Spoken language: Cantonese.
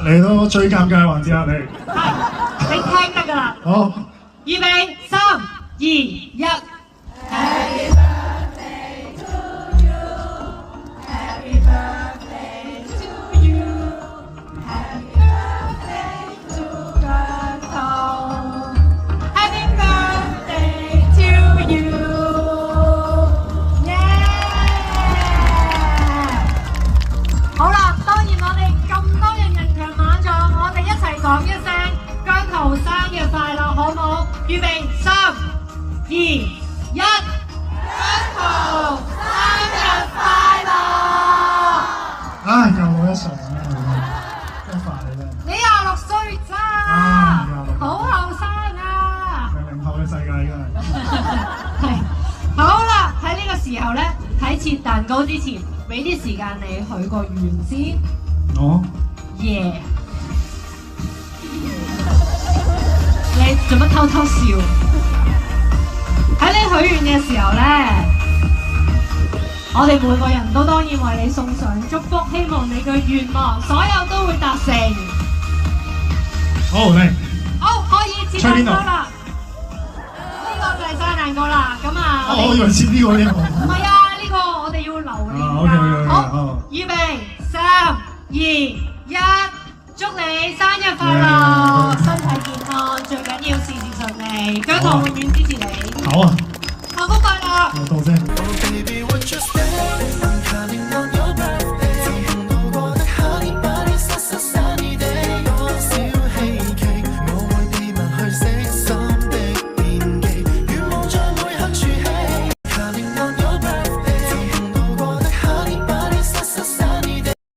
嚟到最尷尬環節啦，你聽得㗎啦。好，預備3、2、1。Happy birthday to you. Happy birthday to you. Happy birthday to Gato. Happy birthday to you. Yeah！ 好啦，當然我哋咁多人人強馬壯，我哋一齊講一聲姜濤生日快樂，好冇？預備3、2、1，姜濤生日快樂！啊，又攞一歲啊，真快咧！你26歲咋？好後生啊！00後嘅世界真係。係，好啦，喺呢個時候咧，喺切蛋糕之前，俾啲時間你許個願先。哦。耶！你做乜偷偷笑？喺你許願嘅時候咧，我哋每個人都當然為你送上祝福，希望你嘅願望所有都會達成。好嚟。好，可以切蛋糕啦。呢個就係生蛋糕啦。咁啊，我以為切呢個添。唔係啊，呢個我哋要留念㗎。好，預備3、2、1，祝你生日快樂，身體健康，最緊要事事順利。姜濤永遠支持你。好啊。幸福快樂。到先。